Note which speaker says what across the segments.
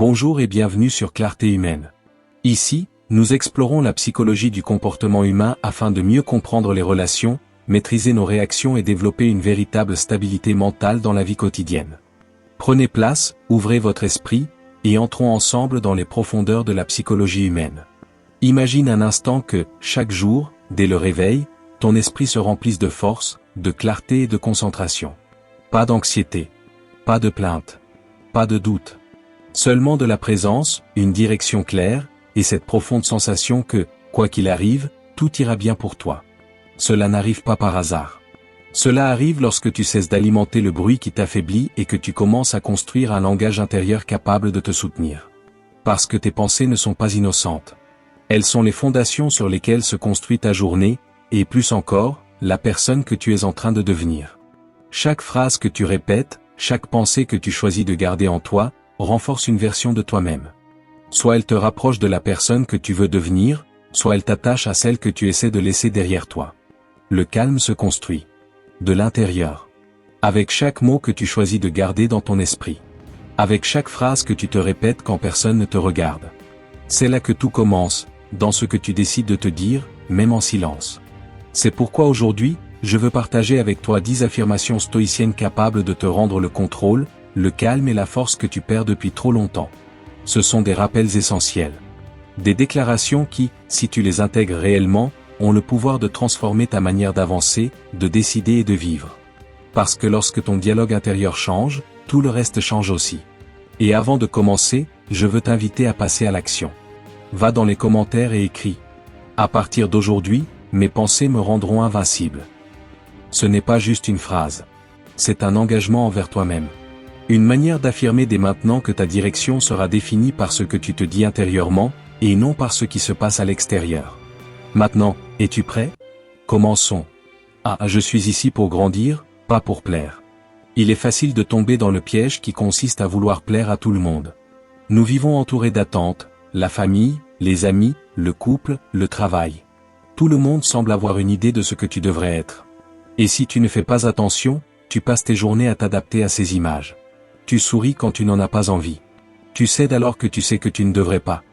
Speaker 1: Bonjour et bienvenue sur Clarté Humaine. Ici, nous explorons la psychologie du comportement humain afin de mieux comprendre les relations, maîtriser nos réactions et développer une véritable stabilité mentale dans la vie quotidienne. Prenez place, ouvrez votre esprit, et entrons ensemble dans les profondeurs de la psychologie humaine. Imagine un instant que, chaque jour, dès le réveil, ton esprit se remplisse de force, de clarté et de concentration. Pas d'anxiété. Pas de plainte. Pas de doute. Seulement de la présence, une direction claire, et cette profonde sensation que, quoi qu'il arrive, tout ira bien pour toi. Cela n'arrive pas par hasard. Cela arrive lorsque tu cesses d'alimenter le bruit qui t'affaiblit et que tu commences à construire un langage intérieur capable de te soutenir. Parce que tes pensées ne sont pas innocentes. Elles sont les fondations sur lesquelles se construit ta journée, et plus encore, la personne que tu es en train de devenir. Chaque phrase que tu répètes, chaque pensée que tu choisis de garder en toi, renforce une version de toi-même. Soit elle te rapproche de la personne que tu veux devenir, soit elle t'attache à celle que tu essaies de laisser derrière toi. Le calme se construit. De l'intérieur. Avec chaque mot que tu choisis de garder dans ton esprit. Avec chaque phrase que tu te répètes quand personne ne te regarde. C'est là que tout commence, dans ce que tu décides de te dire, même en silence. C'est pourquoi aujourd'hui, je veux partager avec toi 10 affirmations stoïciennes capables de te rendre le contrôle, le calme et la force que tu perds depuis trop longtemps. Ce sont des rappels essentiels. Des déclarations qui, si tu les intègres réellement, ont le pouvoir de transformer ta manière d'avancer, de décider et de vivre. Parce que lorsque ton dialogue intérieur change, tout le reste change aussi. Et avant de commencer, je veux t'inviter à passer à l'action. Va dans les commentaires et écris. À partir d'aujourd'hui, mes pensées me rendront invincible. Ce n'est pas juste une phrase. C'est un engagement envers toi-même. Une manière d'affirmer dès maintenant que ta direction sera définie par ce que tu te dis intérieurement, et non par ce qui se passe à l'extérieur. Maintenant, es-tu prêt? Commençons. Je suis ici pour grandir, pas pour plaire. Il est facile de tomber dans le piège qui consiste à vouloir plaire à tout le monde. Nous vivons entourés d'attentes, la famille, les amis, le couple, le travail. Tout le monde semble avoir une idée de ce que tu devrais être. Et si tu ne fais pas attention, tu passes tes journées à t'adapter à ces images. Tu souris quand tu n'en as pas envie. Tu cèdes alors que tu sais que tu ne devrais pas.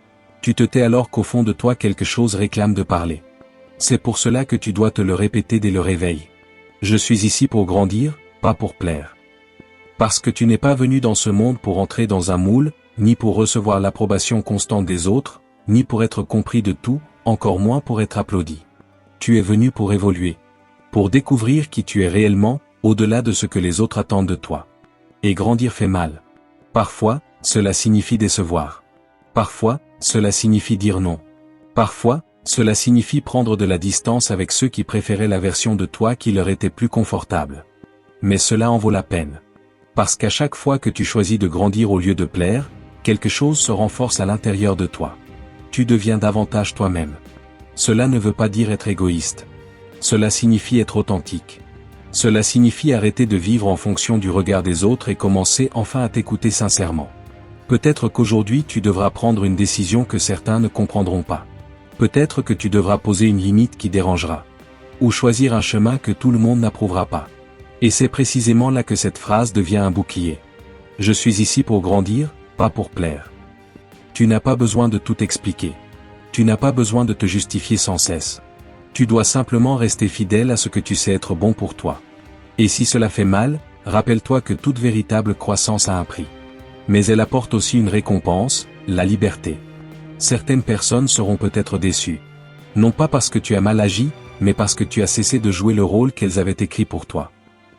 Speaker 1: Tu te tais alors qu'au fond de toi quelque chose réclame de parler. C'est pour cela que tu dois te le répéter dès le réveil. Je suis ici pour grandir, pas pour plaire. Parce que tu n'es pas venu dans ce monde pour entrer dans un moule, ni pour recevoir l'approbation constante des autres, ni pour être compris de tout, encore moins pour être applaudi. Tu es venu pour évoluer. Pour découvrir qui tu es réellement, au-delà de ce que les autres attendent de toi. Et grandir fait mal. Parfois, cela signifie décevoir. Parfois, cela signifie dire non. Parfois, cela signifie prendre de la distance avec ceux qui préféraient la version de toi qui leur était plus confortable. Mais cela en vaut la peine. Parce qu'à chaque fois que tu choisis de grandir au lieu de plaire, quelque chose se renforce à l'intérieur de toi. Tu deviens davantage toi-même. Cela ne veut pas dire être égoïste. Cela signifie être authentique. Cela signifie arrêter de vivre en fonction du regard des autres et commencer enfin à t'écouter sincèrement. Peut-être qu'aujourd'hui tu devras prendre une décision que certains ne comprendront pas. Peut-être que tu devras poser une limite qui dérangera. Ou choisir un chemin que tout le monde n'approuvera pas. Et c'est précisément là que cette phrase devient un bouclier. Je suis ici pour grandir, pas pour plaire. Tu n'as pas besoin de tout expliquer. Tu n'as pas besoin de te justifier sans cesse. Tu dois simplement rester fidèle à ce que tu sais être bon pour toi. Et si cela fait mal, rappelle-toi que toute véritable croissance a un prix. Mais elle apporte aussi une récompense, la liberté. Certaines personnes seront peut-être déçues. Non pas parce que tu as mal agi, mais parce que tu as cessé de jouer le rôle qu'elles avaient écrit pour toi.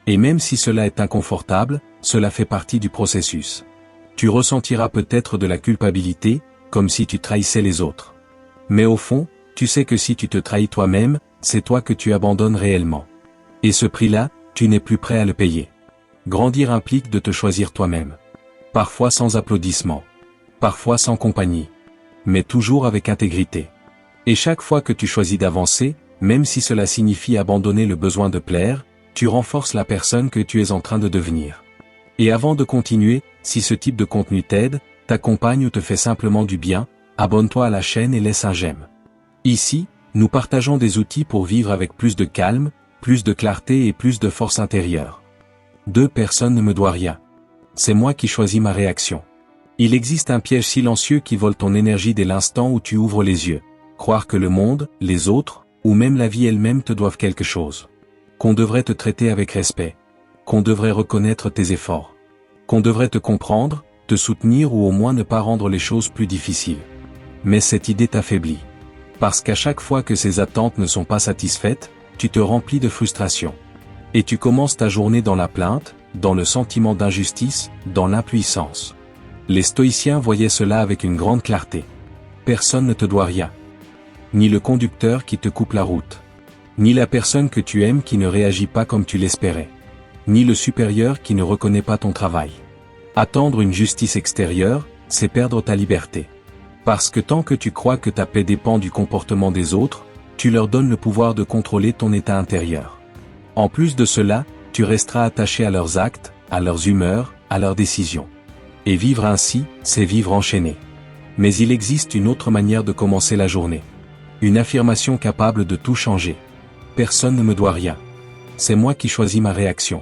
Speaker 1: Et même si cela est inconfortable, cela fait partie du processus. Tu ressentiras peut-être de la culpabilité, comme si tu trahissais les autres. Mais au fond, tu sais que si tu te trahis toi-même, c'est toi que tu abandonnes réellement. Et ce prix-là, tu n'es plus prêt à le payer. Grandir implique de te choisir toi-même. Parfois sans applaudissements. Parfois sans compagnie. Mais toujours avec intégrité. Et chaque fois que tu choisis d'avancer, même si cela signifie abandonner le besoin de plaire, tu renforces la personne que tu es en train de devenir. Et avant de continuer, si ce type de contenu t'aide, t'accompagne ou te fait simplement du bien, abonne-toi à la chaîne et laisse un j'aime. Ici, nous partageons des outils pour vivre avec plus de calme, plus de clarté et plus de force intérieure. Personne ne me doit rien. C'est moi qui choisis ma réaction. Il existe un piège silencieux qui vole ton énergie dès l'instant où tu ouvres les yeux. Croire que le monde, les autres, ou même la vie elle-même te doivent quelque chose. Qu'on devrait te traiter avec respect. Qu'on devrait reconnaître tes efforts. Qu'on devrait te comprendre, te soutenir ou au moins ne pas rendre les choses plus difficiles. Mais cette idée t'affaiblit. Parce qu'à chaque fois que ces attentes ne sont pas satisfaites, tu te remplis de frustration. Et tu commences ta journée dans la plainte, dans le sentiment d'injustice, dans l'impuissance. Les stoïciens voyaient cela avec une grande clarté. Personne ne te doit rien. Ni le conducteur qui te coupe la route. Ni la personne que tu aimes qui ne réagit pas comme tu l'espérais. Ni le supérieur qui ne reconnaît pas ton travail. Attendre une justice extérieure, c'est perdre ta liberté. Parce que tant que tu crois que ta paix dépend du comportement des autres, tu leur donnes le pouvoir de contrôler ton état intérieur. En plus de cela, tu resteras attaché à leurs actes, à leurs humeurs, à leurs décisions. Et vivre ainsi, c'est vivre enchaîné. Mais il existe une autre manière de commencer la journée. Une affirmation capable de tout changer. Personne ne me doit rien. C'est moi qui choisis ma réaction.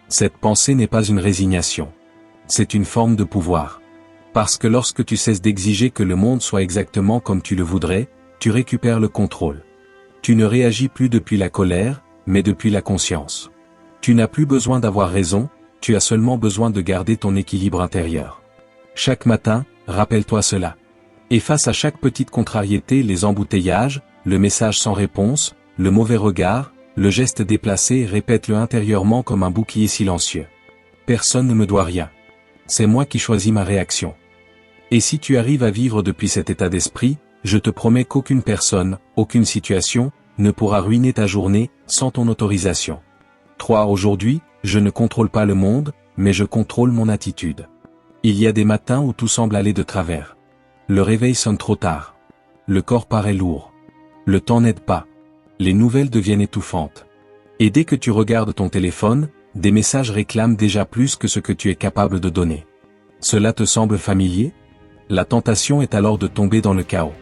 Speaker 1: Cette pensée n'est pas une résignation. C'est une forme de pouvoir. Parce que lorsque tu cesses d'exiger que le monde soit exactement comme tu le voudrais, tu récupères le contrôle. Tu ne réagis plus depuis la colère, mais depuis la conscience. Tu n'as plus besoin d'avoir raison, tu as seulement besoin de garder ton équilibre intérieur. Chaque matin, rappelle-toi cela. Et face à chaque petite contrariété, les embouteillages, le message sans réponse, le mauvais regard, le geste déplacé, répète-le intérieurement comme un bouclier silencieux. Personne ne me doit rien. C'est moi qui choisis ma réaction. Et si tu arrives à vivre depuis cet état d'esprit, je te promets qu'aucune personne, aucune situation, ne pourra ruiner ta journée, sans ton autorisation. 3. Aujourd'hui, je ne contrôle pas le monde, mais je contrôle mon attitude. Il y a des matins où tout semble aller de travers. Le réveil sonne trop tard. Le corps paraît lourd. Le temps n'aide pas. Les nouvelles deviennent étouffantes. Et dès que tu regardes ton téléphone, des messages réclament déjà plus que ce que tu es capable de donner. Cela te semble familier ? La tentation est alors de tomber dans le chaos.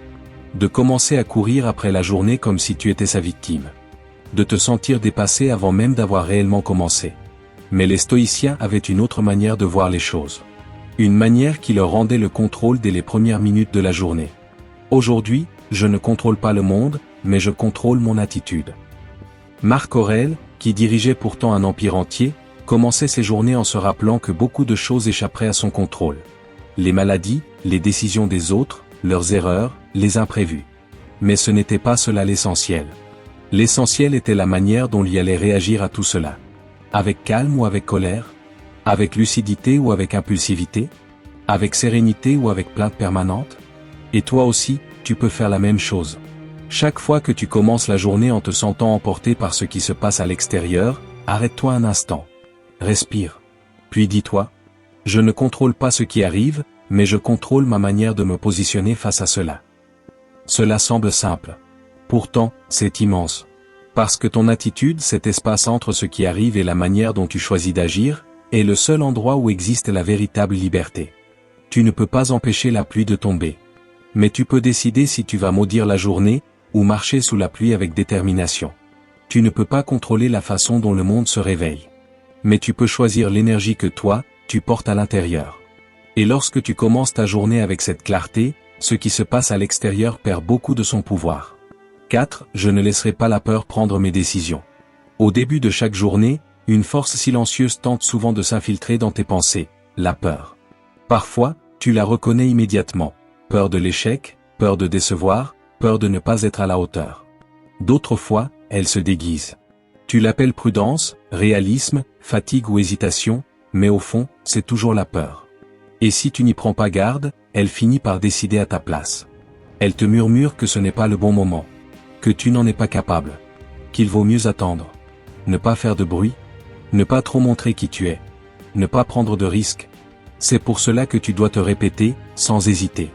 Speaker 1: De commencer à courir après la journée comme si tu étais sa victime. De te sentir dépassé avant même d'avoir réellement commencé. Mais les stoïciens avaient une autre manière de voir les choses. Une manière qui leur rendait le contrôle dès les premières minutes de la journée. Aujourd'hui, je ne contrôle pas le monde, mais je contrôle mon attitude. Marc Aurèle, qui dirigeait pourtant un empire entier, commençait ses journées en se rappelant que beaucoup de choses échapperaient à son contrôle. Les maladies, les décisions des autres, leurs erreurs, les imprévus. Mais ce n'était pas cela l'essentiel. L'essentiel était la manière dont il allait réagir à tout cela. Avec calme ou avec colère ? Avec lucidité ou avec impulsivité ? Avec sérénité ou avec plainte permanente ? Et toi aussi, tu peux faire la même chose. Chaque fois que tu commences la journée en te sentant emporté par ce qui se passe à l'extérieur, arrête-toi un instant. Respire. Puis dis-toi, je ne contrôle pas ce qui arrive, mais je contrôle ma manière de me positionner face à cela. Cela semble simple. Pourtant, c'est immense. Parce que ton attitude, cet espace entre ce qui arrive et la manière dont tu choisis d'agir, est le seul endroit où existe la véritable liberté. Tu ne peux pas empêcher la pluie de tomber. Mais tu peux décider si tu vas maudire la journée, ou marcher sous la pluie avec détermination. Tu ne peux pas contrôler la façon dont le monde se réveille. Mais tu peux choisir l'énergie que toi, tu portes à l'intérieur. Et lorsque tu commences ta journée avec cette clarté, ce qui se passe à l'extérieur perd beaucoup de son pouvoir. 4. Je ne laisserai pas la peur prendre mes décisions. Au début de chaque journée, une force silencieuse tente souvent de s'infiltrer dans tes pensées, la peur. Parfois, tu la reconnais immédiatement. Peur de l'échec, peur de décevoir, peur de ne pas être à la hauteur. D'autres fois, elle se déguise. Tu l'appelles prudence, réalisme, fatigue ou hésitation, mais au fond, c'est toujours la peur. Et si tu n'y prends pas garde, elle finit par décider à ta place. Elle te murmure que ce n'est pas le bon moment. Que tu n'en es pas capable. Qu'il vaut mieux attendre. Ne pas faire de bruit. Ne pas trop montrer qui tu es. Ne pas prendre de risques. C'est pour cela que tu dois te répéter, sans hésiter.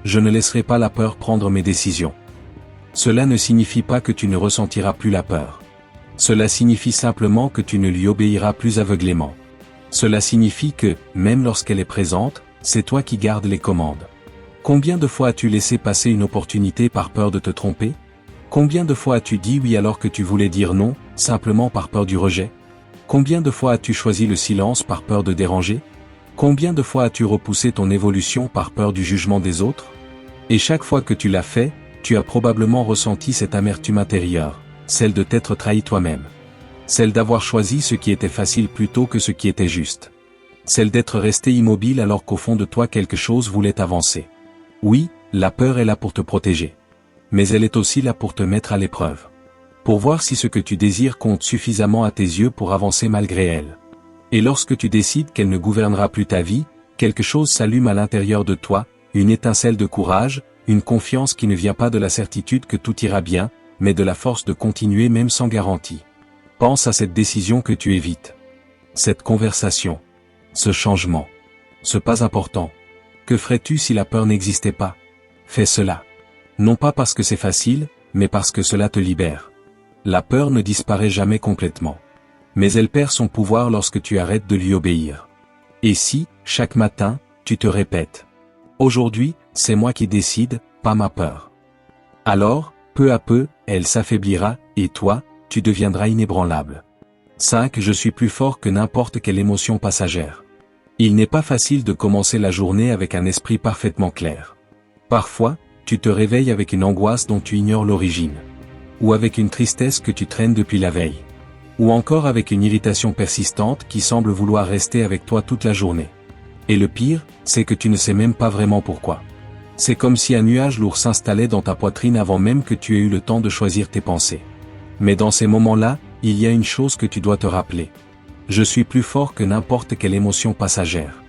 Speaker 1: Je ne laisserai pas la peur prendre mes décisions. Cela ne signifie pas que tu ne ressentiras plus la peur. Cela signifie simplement que tu ne lui obéiras plus aveuglément. Cela signifie que, même lorsqu'elle est présente, c'est toi qui gardes les commandes. Combien de fois as-tu laissé passer une opportunité par peur de te tromper ? Combien de fois as-tu dit oui alors que tu voulais dire non, simplement par peur du rejet ? Combien de fois as-tu choisi le silence par peur de déranger ? Combien de fois as-tu repoussé ton évolution par peur du jugement des autres? Et chaque fois que tu l'as fait, tu as probablement ressenti cette amertume intérieure, celle de t'être trahi toi-même. Celle d'avoir choisi ce qui était facile plutôt que ce qui était juste. Celle d'être resté immobile alors qu'au fond de toi quelque chose voulait avancer. Oui, la peur est là pour te protéger. Mais elle est aussi là pour te mettre à l'épreuve. Pour voir si ce que tu désires compte suffisamment à tes yeux pour avancer malgré elle. Et lorsque tu décides qu'elle ne gouvernera plus ta vie, quelque chose s'allume à l'intérieur de toi, une étincelle de courage, une confiance qui ne vient pas de la certitude que tout ira bien, mais de la force de continuer même sans garantie. Pense à cette décision que tu évites. Cette conversation. Ce changement. Ce pas important. Que ferais-tu si la peur n'existait pas? Fais cela. Non pas parce que c'est facile, mais parce que cela te libère. La peur ne disparaît jamais complètement. Mais elle perd son pouvoir lorsque tu arrêtes de lui obéir. Et si, chaque matin, tu te répètes: aujourd'hui, c'est moi qui décide, pas ma peur. Alors, peu à peu, elle s'affaiblira, et toi, tu deviendras inébranlable. 5. Je suis plus fort que n'importe quelle émotion passagère. Il n'est pas facile de commencer la journée avec un esprit parfaitement clair. Parfois, tu te réveilles avec une angoisse dont tu ignores l'origine. Ou avec une tristesse que tu traînes depuis la veille. Ou encore avec une irritation persistante qui semble vouloir rester avec toi toute la journée. Et le pire, c'est que tu ne sais même pas vraiment pourquoi. C'est comme si un nuage lourd s'installait dans ta poitrine avant même que tu aies eu le temps de choisir tes pensées. Mais dans ces moments-là, il y a une chose que tu dois te rappeler. Je suis plus fort que n'importe quelle émotion passagère.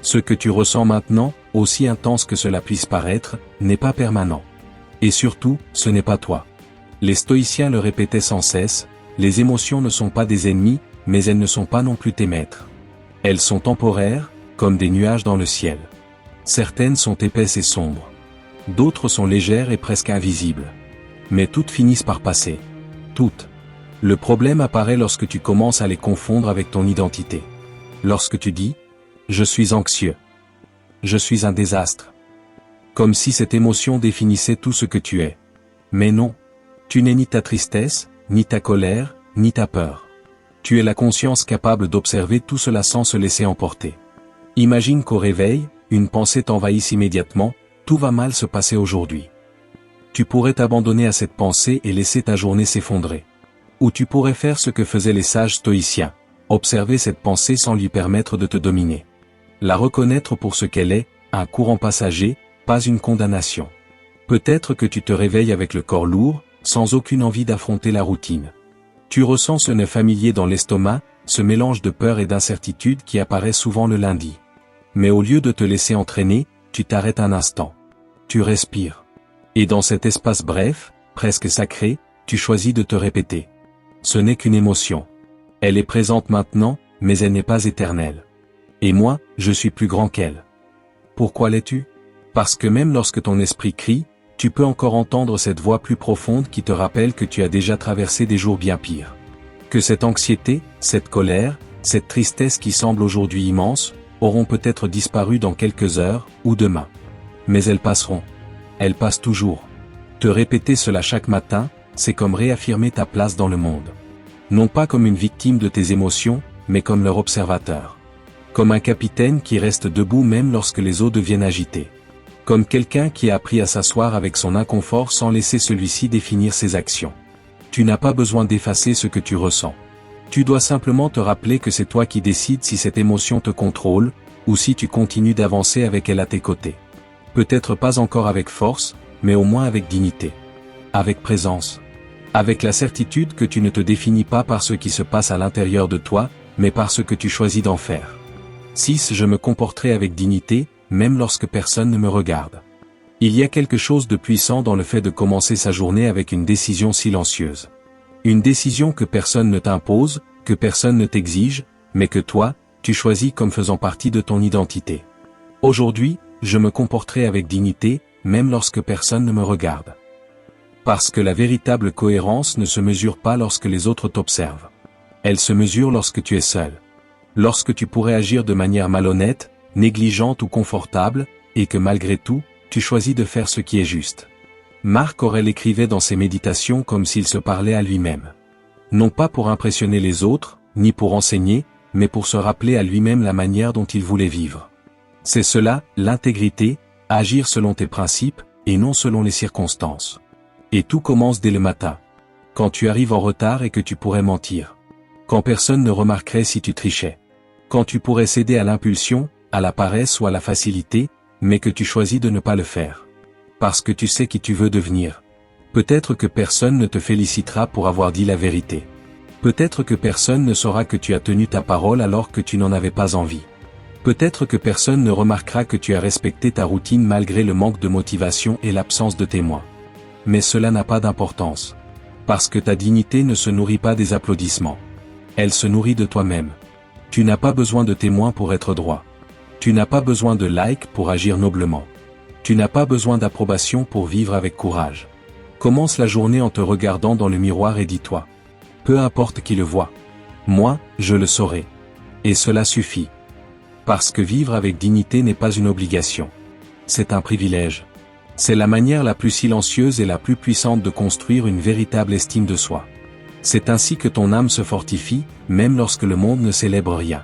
Speaker 1: Ce que tu ressens maintenant, aussi intense que cela puisse paraître, n'est pas permanent. Et surtout, ce n'est pas toi. Les stoïciens le répétaient sans cesse, les émotions ne sont pas des ennemis, mais elles ne sont pas non plus tes maîtres. Elles sont temporaires, comme des nuages dans le ciel. Certaines sont épaisses et sombres. D'autres sont légères et presque invisibles. Mais toutes finissent par passer. Toutes. Le problème apparaît lorsque tu commences à les confondre avec ton identité. Lorsque tu dis « je suis anxieux »,« je suis un désastre », comme si cette émotion définissait tout ce que tu es. Mais non. Tu n'es ni ta tristesse, ni ta colère, ni ta peur. Tu es la conscience capable d'observer tout cela sans se laisser emporter. Imagine qu'au réveil, une pensée t'envahisse immédiatement, tout va mal se passer aujourd'hui. Tu pourrais t'abandonner à cette pensée et laisser ta journée s'effondrer. Ou tu pourrais faire ce que faisaient les sages stoïciens, observer cette pensée sans lui permettre de te dominer. La reconnaître pour ce qu'elle est, un courant passager, pas une condamnation. Peut-être que tu te réveilles avec le corps lourd, sans aucune envie d'affronter la routine. Tu ressens ce nœud familier dans l'estomac, ce mélange de peur et d'incertitude qui apparaît souvent le lundi. Mais au lieu de te laisser entraîner, tu t'arrêtes un instant. Tu respires. Et dans cet espace bref, presque sacré, tu choisis de te répéter. Ce n'est qu'une émotion. Elle est présente maintenant, mais elle n'est pas éternelle. Et moi, je suis plus grand qu'elle. Pourquoi l'es-tu? Parce que même lorsque ton esprit crie, tu peux encore entendre cette voix plus profonde qui te rappelle que tu as déjà traversé des jours bien pires. Que cette anxiété, cette colère, cette tristesse qui semble aujourd'hui immense, auront peut-être disparu dans quelques heures, ou demain. Mais elles passeront. Elles passent toujours. Te répéter cela chaque matin, c'est comme réaffirmer ta place dans le monde. Non pas comme une victime de tes émotions, mais comme leur observateur. Comme un capitaine qui reste debout même lorsque les eaux deviennent agitées. Comme quelqu'un qui a appris à s'asseoir avec son inconfort sans laisser celui-ci définir ses actions. Tu n'as pas besoin d'effacer ce que tu ressens. Tu dois simplement te rappeler que c'est toi qui décides si cette émotion te contrôle, ou si tu continues d'avancer avec elle à tes côtés. Peut-être pas encore avec force, mais au moins avec dignité. Avec présence. Avec la certitude que tu ne te définis pas par ce qui se passe à l'intérieur de toi, mais par ce que tu choisis d'en faire. 6. Je me comporterai avec dignité, même lorsque personne ne me regarde. Il y a quelque chose de puissant dans le fait de commencer sa journée avec une décision silencieuse. Une décision que personne ne t'impose, que personne ne t'exige, mais que toi, tu choisis comme faisant partie de ton identité. Aujourd'hui, je me comporterai avec dignité, même lorsque personne ne me regarde. Parce que la véritable cohérence ne se mesure pas lorsque les autres t'observent. Elle se mesure lorsque tu es seul. Lorsque tu pourrais agir de manière malhonnête, négligente ou confortable, et que malgré tout, tu choisis de faire ce qui est juste. Marc Aurèle écrivait dans ses méditations comme s'il se parlait à lui-même. Non pas pour impressionner les autres, ni pour enseigner, mais pour se rappeler à lui-même la manière dont il voulait vivre. C'est cela, l'intégrité, agir selon tes principes, et non selon les circonstances. Et tout commence dès le matin. Quand tu arrives en retard et que tu pourrais mentir. Quand personne ne remarquerait si tu trichais. Quand tu pourrais céder à l'impulsion, à la paresse ou à la facilité, mais que tu choisis de ne pas le faire. Parce que tu sais qui tu veux devenir. Peut-être que personne ne te félicitera pour avoir dit la vérité. Peut-être que personne ne saura que tu as tenu ta parole alors que tu n'en avais pas envie. Peut-être que personne ne remarquera que tu as respecté ta routine malgré le manque de motivation et l'absence de témoins. Mais cela n'a pas d'importance. Parce que ta dignité ne se nourrit pas des applaudissements. Elle se nourrit de toi-même. Tu n'as pas besoin de témoins pour être droit. Tu n'as pas besoin de likes pour agir noblement. Tu n'as pas besoin d'approbation pour vivre avec courage. Commence la journée en te regardant dans le miroir et dis-toi. Peu importe qui le voit. Moi, je le saurai. Et cela suffit. Parce que vivre avec dignité n'est pas une obligation. C'est un privilège. C'est la manière la plus silencieuse et la plus puissante de construire une véritable estime de soi. C'est ainsi que ton âme se fortifie, même lorsque le monde ne célèbre rien.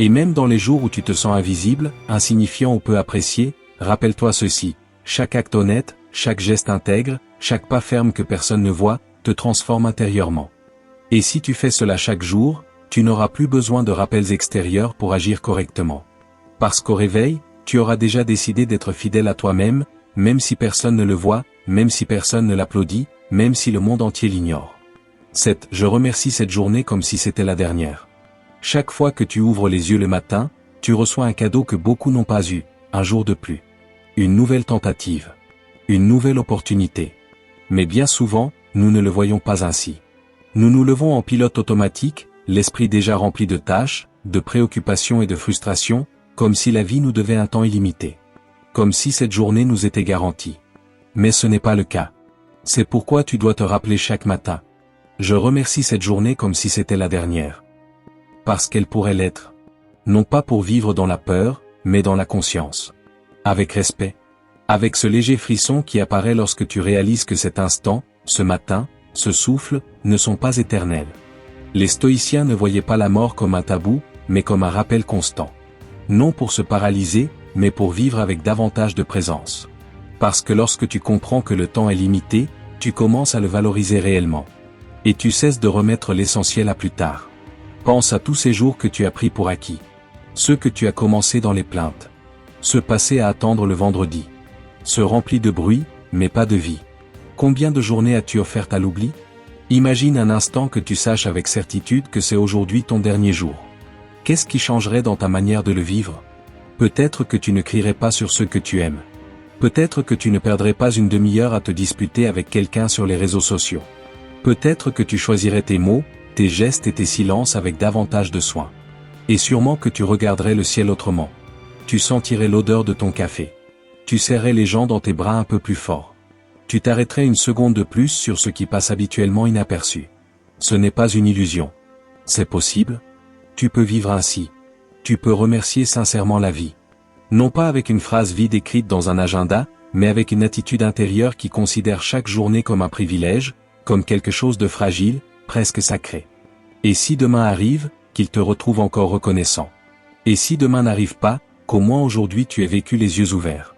Speaker 1: Et même dans les jours où tu te sens invisible, insignifiant ou peu apprécié, rappelle-toi ceci, chaque acte honnête, chaque geste intègre, chaque pas ferme que personne ne voit, te transforme intérieurement. Et si tu fais cela chaque jour, tu n'auras plus besoin de rappels extérieurs pour agir correctement. Parce qu'au réveil, tu auras déjà décidé d'être fidèle à toi-même, même si personne ne le voit, même si personne ne l'applaudit, même si le monde entier l'ignore. Je remercie cette journée comme si c'était la dernière. Chaque fois que tu ouvres les yeux le matin, tu reçois un cadeau que beaucoup n'ont pas eu, un jour de plus. Une nouvelle tentative. Une nouvelle opportunité. Mais bien souvent, nous ne le voyons pas ainsi. Nous nous levons en pilote automatique, l'esprit déjà rempli de tâches, de préoccupations et de frustrations, comme si la vie nous devait un temps illimité. Comme si cette journée nous était garantie. Mais ce n'est pas le cas. C'est pourquoi tu dois te rappeler chaque matin. Je remercie cette journée comme si c'était la dernière. Parce qu'elle pourrait l'être. Non pas pour vivre dans la peur, mais dans la conscience. Avec respect. Avec ce léger frisson qui apparaît lorsque tu réalises que cet instant, ce matin, ce souffle, ne sont pas éternels. Les stoïciens ne voyaient pas la mort comme un tabou, mais comme un rappel constant. Non pour se paralyser, mais pour vivre avec davantage de présence. Parce que lorsque tu comprends que le temps est limité, tu commences à le valoriser réellement. Et tu cesses de remettre l'essentiel à plus tard. Pense à tous ces jours que tu as pris pour acquis. Ceux que tu as commencé dans les plaintes. Ceux passés à attendre le vendredi. Ceux remplis de bruit, mais pas de vie. Combien de journées as-tu offertes à l'oubli? Imagine un instant que tu saches avec certitude que c'est aujourd'hui ton dernier jour. Qu'est-ce qui changerait dans ta manière de le vivre? Peut-être que tu ne crierais pas sur ceux que tu aimes. Peut-être que tu ne perdrais pas une demi-heure à te disputer avec quelqu'un sur les réseaux sociaux. Peut-être que tu choisirais tes mots, tes gestes et tes silences avec davantage de soin. Et sûrement que tu regarderais le ciel autrement. Tu sentirais l'odeur de ton café. Tu serrais les gens dans tes bras un peu plus fort. Tu t'arrêterais une seconde de plus sur ce qui passe habituellement inaperçu. Ce n'est pas une illusion. C'est possible. Tu peux vivre ainsi. Tu peux remercier sincèrement la vie. Non pas avec une phrase vide écrite dans un agenda, mais avec une attitude intérieure qui considère chaque journée comme un privilège, comme quelque chose de fragile, presque sacré. Et si demain arrive, qu'il te retrouve encore reconnaissant. Et si demain n'arrive pas, qu'au moins aujourd'hui tu aies vécu les yeux ouverts.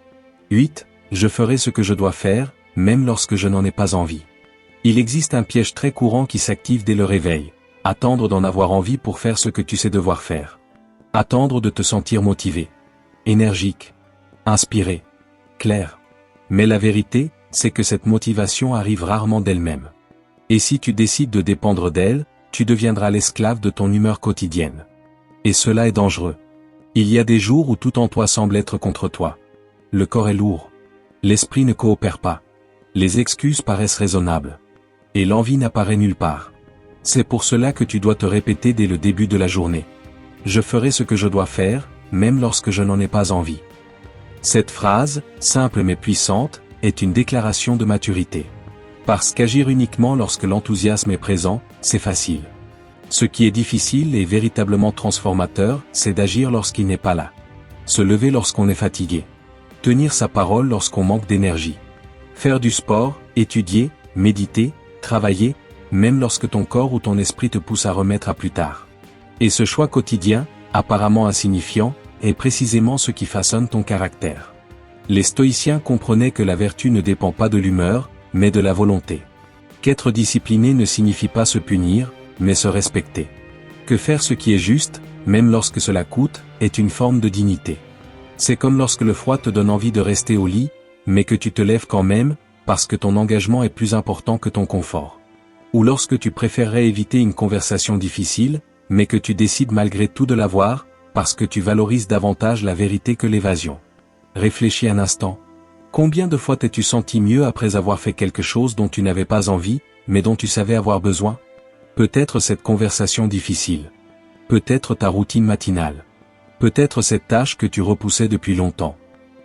Speaker 1: 8. Je ferai ce que je dois faire, même lorsque je n'en ai pas envie. Il existe un piège très courant qui s'active dès le réveil. Attendre d'en avoir envie pour faire ce que tu sais devoir faire. Attendre de te sentir motivé. Énergique. Inspiré. Clair. Mais la vérité, c'est que cette motivation arrive rarement d'elle-même. Et si tu décides de dépendre d'elle, tu deviendras l'esclave de ton humeur quotidienne. Et cela est dangereux. Il y a des jours où tout en toi semble être contre toi. Le corps est lourd. L'esprit ne coopère pas. Les excuses paraissent raisonnables. Et l'envie n'apparaît nulle part. C'est pour cela que tu dois te répéter dès le début de la journée. Je ferai ce que je dois faire, même lorsque je n'en ai pas envie. Cette phrase, simple mais puissante, est une déclaration de maturité. Parce qu'agir uniquement lorsque l'enthousiasme est présent, c'est facile. Ce qui est difficile et véritablement transformateur, c'est d'agir lorsqu'il n'est pas là. Se lever lorsqu'on est fatigué. Tenir sa parole lorsqu'on manque d'énergie. Faire du sport, étudier, méditer, travailler, même lorsque ton corps ou ton esprit te pousse à remettre à plus tard. Et ce choix quotidien, apparemment insignifiant, est précisément ce qui façonne ton caractère. Les stoïciens comprenaient que la vertu ne dépend pas de l'humeur, mais de la volonté. Qu'être discipliné ne signifie pas se punir, mais se respecter. Que faire ce qui est juste, même lorsque cela coûte, est une forme de dignité. C'est comme lorsque le froid te donne envie de rester au lit, mais que tu te lèves quand même, parce que ton engagement est plus important que ton confort. Ou lorsque tu préférerais éviter une conversation difficile, mais que tu décides malgré tout de l'avoir, parce que tu valorises davantage la vérité que l'évasion. Réfléchis un instant. Combien de fois t'es-tu senti mieux après avoir fait quelque chose dont tu n'avais pas envie, mais dont tu savais avoir besoin? Peut-être cette conversation difficile. Peut-être ta routine matinale. Peut-être cette tâche que tu repoussais depuis longtemps.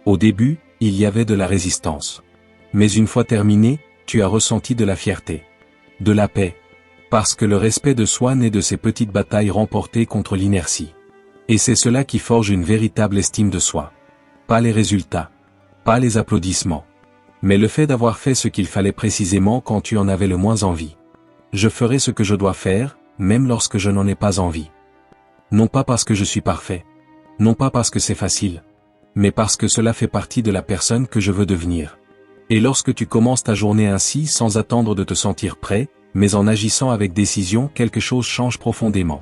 Speaker 1: Au début, il y avait de la résistance. Mais une fois terminé, tu as ressenti de la fierté. De la paix. Parce que le respect de soi naît de ces petites batailles remportées contre l'inertie. Et c'est cela qui forge une véritable estime de soi. Pas les résultats. Pas les applaudissements. Mais le fait d'avoir fait ce qu'il fallait précisément quand tu en avais le moins envie. Je ferai ce que je dois faire, même lorsque je n'en ai pas envie. Non pas parce que je suis parfait. Non pas parce que c'est facile. Mais parce que cela fait partie de la personne que je veux devenir. Et lorsque tu commences ta journée ainsi sans attendre de te sentir prêt, mais en agissant avec décision, quelque chose change profondément.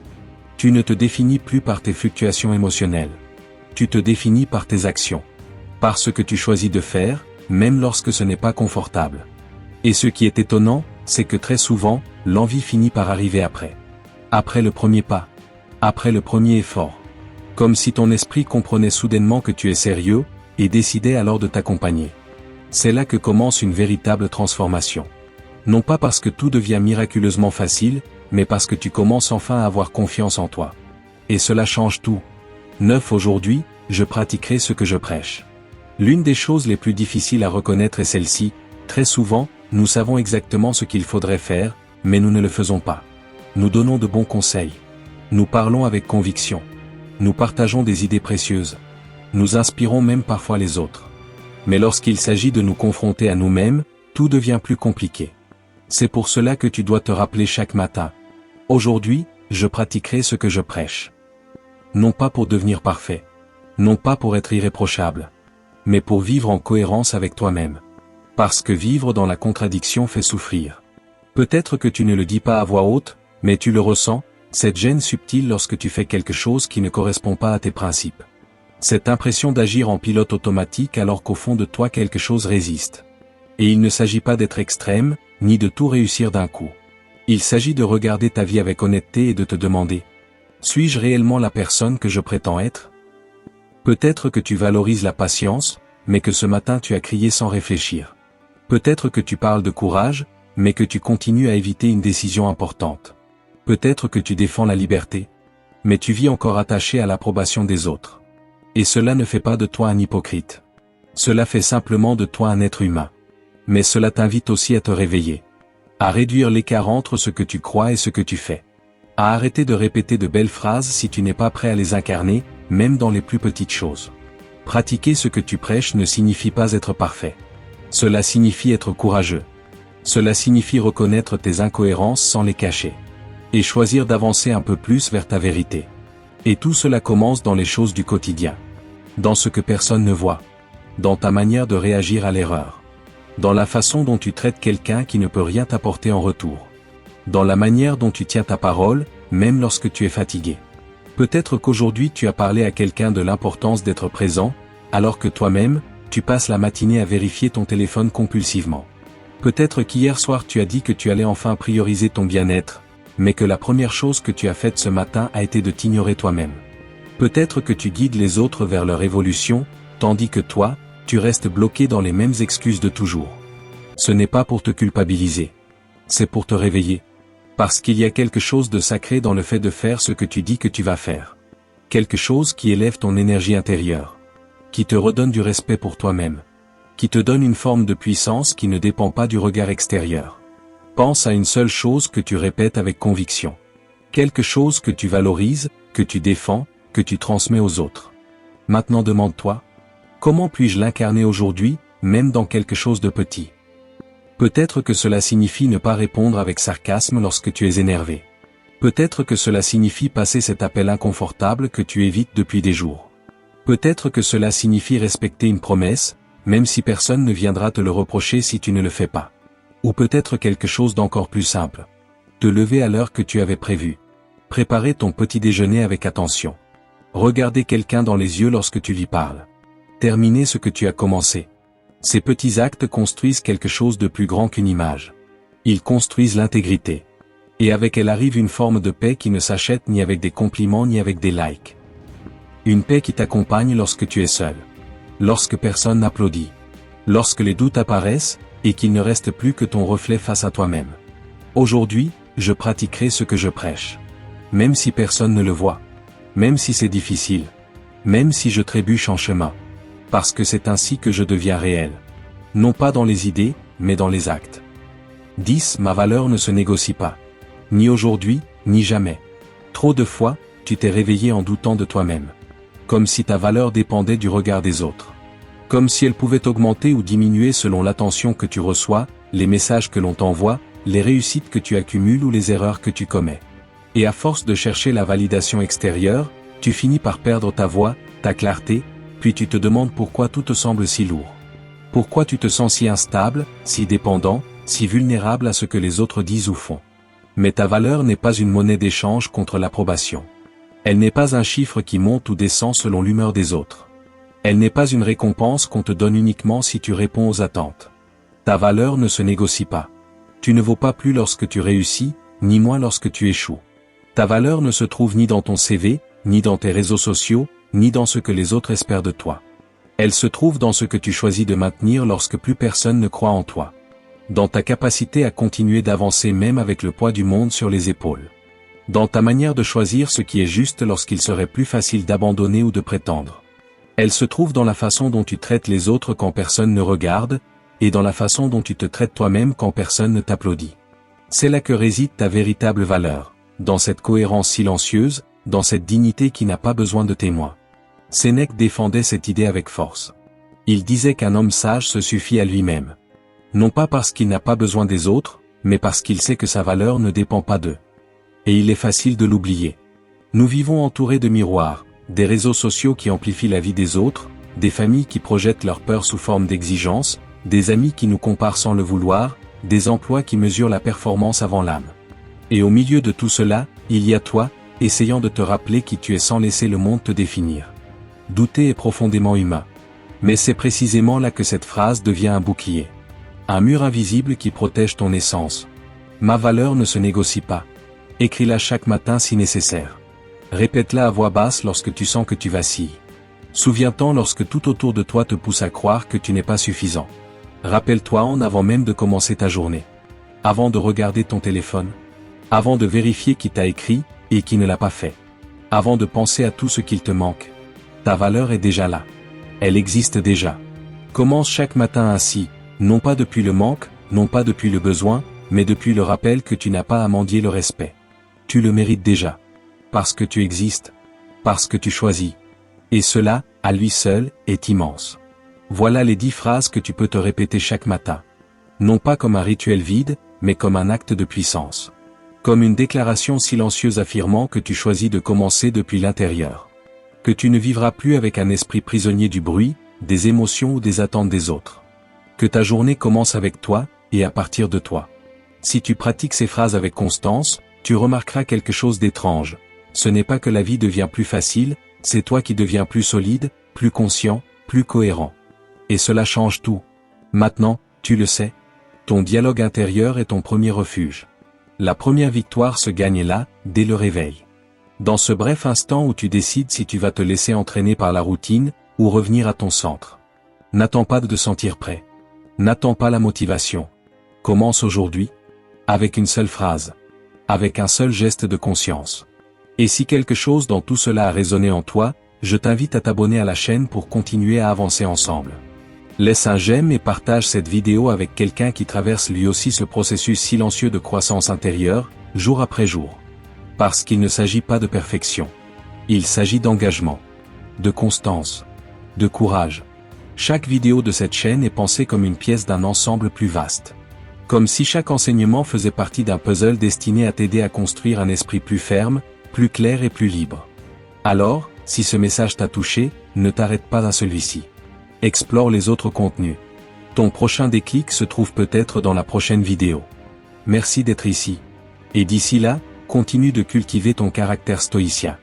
Speaker 1: Tu ne te définis plus par tes fluctuations émotionnelles. Tu te définis par tes actions. Par ce que tu choisis de faire, même lorsque ce n'est pas confortable. Et ce qui est étonnant, c'est que très souvent, l'envie finit par arriver après. Après le premier pas. Après le premier effort. Comme si ton esprit comprenait soudainement que tu es sérieux, et décidait alors de t'accompagner. C'est là que commence une véritable transformation. Non pas parce que tout devient miraculeusement facile, mais parce que tu commences enfin à avoir confiance en toi. Et cela change tout. 9 Aujourd'hui, je pratiquerai ce que je prêche. L'une des choses les plus difficiles à reconnaître est celle-ci. Très souvent, nous savons exactement ce qu'il faudrait faire, mais nous ne le faisons pas. Nous donnons de bons conseils. Nous parlons avec conviction. Nous partageons des idées précieuses. Nous inspirons même parfois les autres. Mais lorsqu'il s'agit de nous confronter à nous-mêmes, tout devient plus compliqué. C'est pour cela que tu dois te rappeler chaque matin. Aujourd'hui, je pratiquerai ce que je prêche. Non pas pour devenir parfait. Non pas pour être irréprochable. Mais pour vivre en cohérence avec toi-même. Parce que vivre dans la contradiction fait souffrir. Peut-être que tu ne le dis pas à voix haute, mais tu le ressens, cette gêne subtile lorsque tu fais quelque chose qui ne correspond pas à tes principes. Cette impression d'agir en pilote automatique alors qu'au fond de toi quelque chose résiste. Et il ne s'agit pas d'être extrême, ni de tout réussir d'un coup. Il s'agit de regarder ta vie avec honnêteté et de te demander, suis-je réellement la personne que je prétends être? Peut-être que tu valorises la patience, mais que ce matin tu as crié sans réfléchir. Peut-être que tu parles de courage, mais que tu continues à éviter une décision importante. Peut-être que tu défends la liberté, mais tu vis encore attaché à l'approbation des autres. Et cela ne fait pas de toi un hypocrite. Cela fait simplement de toi un être humain. Mais cela t'invite aussi à te réveiller. À réduire l'écart entre ce que tu crois et ce que tu fais. À arrêter de répéter de belles phrases si tu n'es pas prêt à les incarner, même dans les plus petites choses. Pratiquer ce que tu prêches ne signifie pas être parfait. Cela signifie être courageux. Cela signifie reconnaître tes incohérences sans les cacher. Et choisir d'avancer un peu plus vers ta vérité. Et tout cela commence dans les choses du quotidien. Dans ce que personne ne voit. Dans ta manière de réagir à l'erreur. Dans la façon dont tu traites quelqu'un qui ne peut rien t'apporter en retour. Dans la manière dont tu tiens ta parole, même lorsque tu es fatigué. Peut-être qu'aujourd'hui tu as parlé à quelqu'un de l'importance d'être présent, alors que toi-même, tu passes la matinée à vérifier ton téléphone compulsivement. Peut-être qu'hier soir tu as dit que tu allais enfin prioriser ton bien-être, mais que la première chose que tu as faite ce matin a été de t'ignorer toi-même. Peut-être que tu guides les autres vers leur évolution, tandis que toi, tu restes bloqué dans les mêmes excuses de toujours. Ce n'est pas pour te culpabiliser. C'est pour te réveiller. Parce qu'il y a quelque chose de sacré dans le fait de faire ce que tu dis que tu vas faire. Quelque chose qui élève ton énergie intérieure. Qui te redonne du respect pour toi-même. Qui te donne une forme de puissance qui ne dépend pas du regard extérieur. Pense à une seule chose que tu répètes avec conviction. Quelque chose que tu valorises, que tu défends, que tu transmets aux autres. Maintenant demande-toi, comment puis-je l'incarner aujourd'hui, même dans quelque chose de petit? Peut-être que cela signifie ne pas répondre avec sarcasme lorsque tu es énervé. Peut-être que cela signifie passer cet appel inconfortable que tu évites depuis des jours. Peut-être que cela signifie respecter une promesse, même si personne ne viendra te le reprocher si tu ne le fais pas. Ou peut-être quelque chose d'encore plus simple. Te lever à l'heure que tu avais prévue. Préparer ton petit déjeuner avec attention. Regarder quelqu'un dans les yeux lorsque tu lui parles. Terminer ce que tu as commencé. Ces petits actes construisent quelque chose de plus grand qu'une image. Ils construisent l'intégrité. Et avec elle arrive une forme de paix qui ne s'achète ni avec des compliments ni avec des likes. Une paix qui t'accompagne lorsque tu es seul. Lorsque personne n'applaudit. Lorsque les doutes apparaissent, et qu'il ne reste plus que ton reflet face à toi-même. Aujourd'hui, je pratiquerai ce que je prêche. Même si personne ne le voit. Même si c'est difficile. Même si je trébuche en chemin. Parce que c'est ainsi que je deviens réel. Non pas dans les idées, mais dans les actes. 10. Ma valeur ne se négocie pas. Ni aujourd'hui, ni jamais. Trop de fois, tu t'es réveillé en doutant de toi-même. Comme si ta valeur dépendait du regard des autres. Comme si elle pouvait augmenter ou diminuer selon l'attention que tu reçois, les messages que l'on t'envoie, les réussites que tu accumules ou les erreurs que tu commets. Et à force de chercher la validation extérieure, tu finis par perdre ta voix, ta clarté, puis tu te demandes pourquoi tout te semble si lourd. Pourquoi tu te sens si instable, si dépendant, si vulnérable à ce que les autres disent ou font. Mais ta valeur n'est pas une monnaie d'échange contre l'approbation. Elle n'est pas un chiffre qui monte ou descend selon l'humeur des autres. Elle n'est pas une récompense qu'on te donne uniquement si tu réponds aux attentes. Ta valeur ne se négocie pas. Tu ne vaux pas plus lorsque tu réussis, ni moins lorsque tu échoues. Ta valeur ne se trouve ni dans ton CV, ni dans tes réseaux sociaux, ni dans ce que les autres espèrent de toi. Elle se trouve dans ce que tu choisis de maintenir lorsque plus personne ne croit en toi. Dans ta capacité à continuer d'avancer même avec le poids du monde sur les épaules. Dans ta manière de choisir ce qui est juste lorsqu'il serait plus facile d'abandonner ou de prétendre. Elle se trouve dans la façon dont tu traites les autres quand personne ne regarde, et dans la façon dont tu te traites toi-même quand personne ne t'applaudit. C'est là que réside ta véritable valeur, dans cette cohérence silencieuse, dans cette dignité qui n'a pas besoin de témoins. Sénèque défendait cette idée avec force. Il disait qu'un homme sage se suffit à lui-même. Non pas parce qu'il n'a pas besoin des autres, mais parce qu'il sait que sa valeur ne dépend pas d'eux. Et il est facile de l'oublier. Nous vivons entourés de miroirs, des réseaux sociaux qui amplifient la vie des autres, des familles qui projettent leur peur sous forme d'exigence, des amis qui nous comparent sans le vouloir, des emplois qui mesurent la performance avant l'âme. Et au milieu de tout cela, il y a toi, essayant de te rappeler qui tu es sans laisser le monde te définir. Douter est profondément humain. Mais c'est précisément là que cette phrase devient un bouclier. Un mur invisible qui protège ton essence. Ma valeur ne se négocie pas. Écris-la chaque matin si nécessaire. Répète-la à voix basse lorsque tu sens que tu vacilles. Souviens-t'en lorsque tout autour de toi te pousse à croire que tu n'es pas suffisant. Rappelle-toi en avant même de commencer ta journée. Avant de regarder ton téléphone. Avant de vérifier qui t'a écrit, et qui ne l'a pas fait. Avant de penser à tout ce qu'il te manque. Ta valeur est déjà là. Elle existe déjà. Commence chaque matin ainsi, non pas depuis le manque, non pas depuis le besoin, mais depuis le rappel que tu n'as pas à mendier le respect. Tu le mérites déjà. Parce que tu existes. Parce que tu choisis. Et cela, à lui seul, est immense. Voilà les 10 phrases que tu peux te répéter chaque matin. Non pas comme un rituel vide, mais comme un acte de puissance. Comme une déclaration silencieuse affirmant que tu choisis de commencer depuis l'intérieur. Que tu ne vivras plus avec un esprit prisonnier du bruit, des émotions ou des attentes des autres. Que ta journée commence avec toi, et à partir de toi. Si tu pratiques ces phrases avec constance, tu remarqueras quelque chose d'étrange. Ce n'est pas que la vie devient plus facile, c'est toi qui deviens plus solide, plus conscient, plus cohérent. Et cela change tout. Maintenant, tu le sais. Ton dialogue intérieur est ton premier refuge. La première victoire se gagne là, dès le réveil. Dans ce bref instant où tu décides si tu vas te laisser entraîner par la routine, ou revenir à ton centre. N'attends pas de te sentir prêt. N'attends pas la motivation. Commence aujourd'hui. Avec une seule phrase. Avec un seul geste de conscience. Et si quelque chose dans tout cela a résonné en toi, je t'invite à t'abonner à la chaîne pour continuer à avancer ensemble. Laisse un j'aime et partage cette vidéo avec quelqu'un qui traverse lui aussi ce processus silencieux de croissance intérieure, jour après jour. Parce qu'il ne s'agit pas de perfection. Il s'agit d'engagement. De constance. De courage. Chaque vidéo de cette chaîne est pensée comme une pièce d'un ensemble plus vaste. Comme si chaque enseignement faisait partie d'un puzzle destiné à t'aider à construire un esprit plus ferme, plus clair et plus libre. Alors, si ce message t'a touché, ne t'arrête pas à celui-ci. Explore les autres contenus. Ton prochain déclic se trouve peut-être dans la prochaine vidéo. Merci d'être ici. Et d'ici là, continue de cultiver ton caractère stoïcien.